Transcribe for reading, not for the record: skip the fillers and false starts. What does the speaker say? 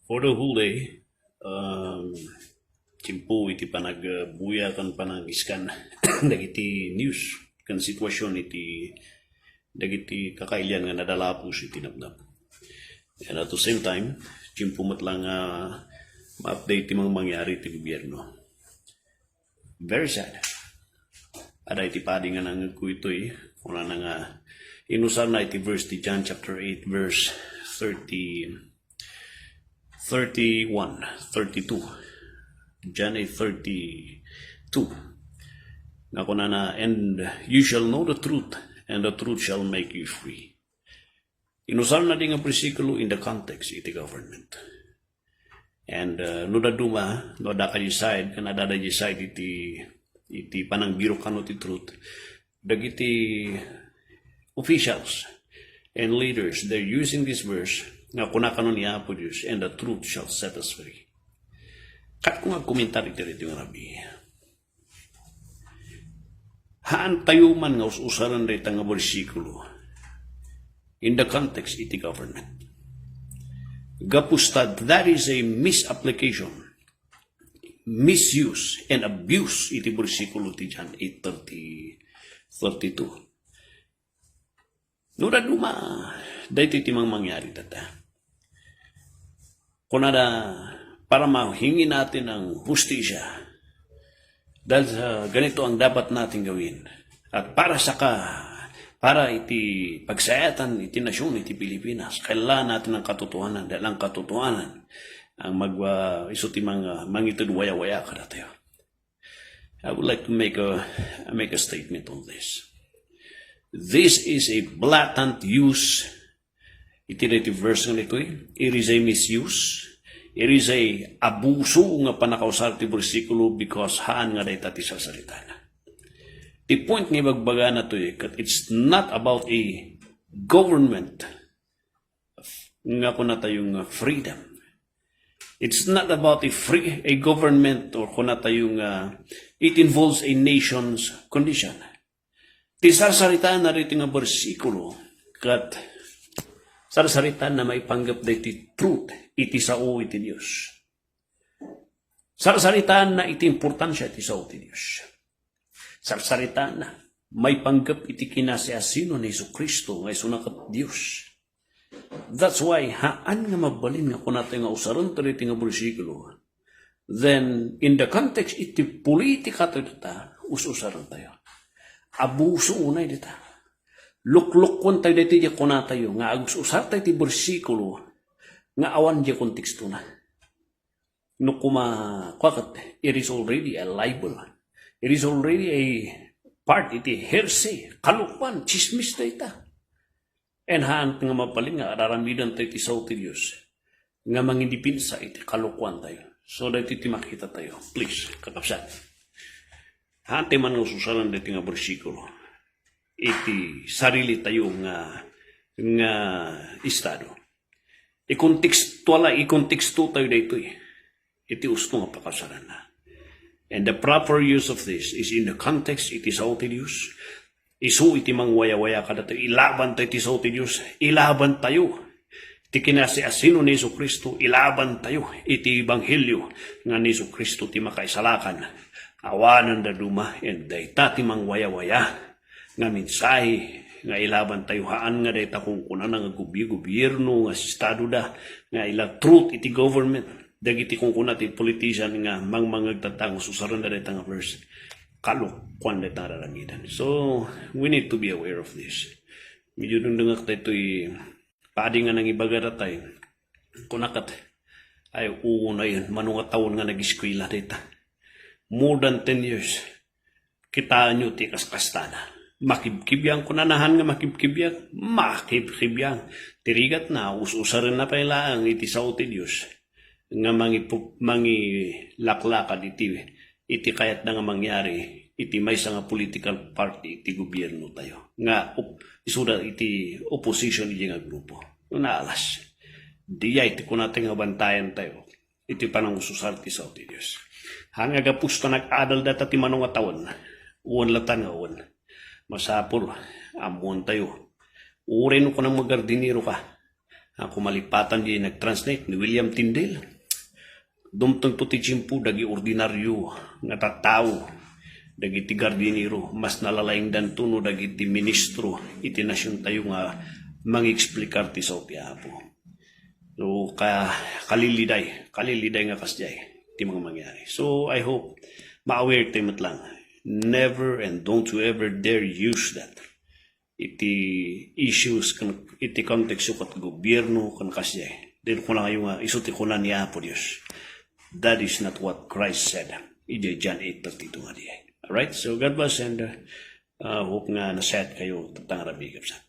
For the whole day, um, timpo iti panagbuya kan panangiskan dagiti news kan sitwasyon iti dagiti kakailyan nga nadalapos iti napnap. And at the same time, timpo matlang ma-update ti mga mangyari iti gobyerno. Very sad. Ada iti padi nga nang ko ito'y kuna na nga inusar na iti verse ti John chapter 8 verse 31, 32. John 8:32. Nga kuna na, and you shall know the truth, and the truth shall make you free. Inusar na din nga presikulo in the context iti government. And no da duma, no da ka-decide, kanada da decide iti panangbiro kano ti truth, dagiti officials and leaders, they're using this verse nga kuna kanon ni Apo Diyos, and the truth shall set us free. Kat ko nga komentar iti rito nga rabi. Haan tayo man nga usaran rito nga bersikulo in the context iti government. Gapustad, that is a misapplication, misuse, and abuse iti bersikulo ti John 8:32. No da duma, dahito iti mang mangyari tata. Kunada, para mahingi natin ang hustisya, dahil ganito ang dapat natin gawin. At para iti pagsayatan iti nasyon, iti Pilipinas, kailangan natin ang katotohanan, dahil ang katotohanan ang isuti mangitid waya-waya kada tayo. I would like to make a statement on this. This is a blatant use. Iti native verse nga nito it is a misuse. It is a abuso nga panakausar ti bersikulo because haan nga dayta ti sasalita na. The point nga bagbaga na to it's not about a government nga kuna tayong freedom. It's not about a government or kuna tayong it involves a nation's condition. Ti sarsaritaan na rito nga bersikulo kat sarsaritaan na maipanggap da iti truth iti sao iti Diyos. Sarsaritaan na iti importansya iti sao iti Diyos. Sarsaritaan na maipanggap iti kinasiasino ni Jesucristo nga isunakat Diyos. That's why haan nga mabalin nga kunatay nga usaron tayo iti nga bersikulo. Then in the context iti politika tayo ta usaron tayo. Abuso unay dita. Luklukon tayo dito di kunatayo nga agusar tayo ti bersikulo nga awan di konteksto na. No it is already a libel. It is already a part iti hearsay, kalukwan, chismis tayo ta. And haan nga mapaling nga araramidan tayo ti sao ti Diyos nga mangindipinsa iti kalukwan tayo. So dito ti makita tayo. Please, kakapsat. Haan tayo man nga ususalan dito nga bersikulo. Iti sarili tayo nga estado. Ikonteksto tayo dito iti usto nga pakasaran na. And the proper use of this is in the context iti sao ti Diyos. Isu iti mangwaya-waya kada tayo. Ilaban tayo iti sao ti Diyos. Ilaban tayo. Iti kinasiasino ni Jesucristo. Ilaban tayo. Iti Ebanghelyo nga ni Jesucristo ti makaisalakan. Awanan da duma and dayta ti mangwaya-waya nga mensahe nga ilaban tayo haan nga dayta kung kuna nga gobyerno nga estado da nga ila truth iti government dagiti kung kuna ti politician nga mangmangagtatang susaron da dayta nga verse kalukwan dayta raramidan. So we need to be aware of this. Medyo dungdungak tayo ito'y paadi nga nang ibagara tayo kunakat ay uuna yun manunga taon nga nag-eskwela dayta more than 10 years kitaan nyo ti kaskastana. Makibkibyang kunanahan nga makibkibyang. Tirigat na, usarin na pailaang iti sao ti Diyos. Nga mangilaklakad iti kayat na nga mangyari, iti may sa nga political party, iti gobyerno tayo. Nga isuda iti opposition iti nga grupo. Naalas. Diya iti kunatay nga bantayan tayo. Iti panang ususar ti sao ti Diyos. Hanga gapusto nag-adal data ti manong taon. Uwan latan nga uwan. Masapul, amon tayo. Urin ko ng magardiniro ka. Ako malipatan di nag-translate ni William Tyndale. Dumtang to tijimpu dagi ordinaryo nga tattao dagiti gardinero mas nalalaing dantuno dagiti ministro iti nasyon tayo nga mangexplikar ti sao ti Apo. So kaliliday nga kasjay ti mga mangyari. So I hope ma-aware tayo matlang. Never and don't you ever dare use that. Iti issues kan iti konteksto kat gobyerno kan kasjay. Then ko lang nga isuti ko na ni Apo Dios. That is not what Christ said. Ije John 8:32 nga diay. Alright, so God bless and hope nga na-set kayo tatang rabigap sa.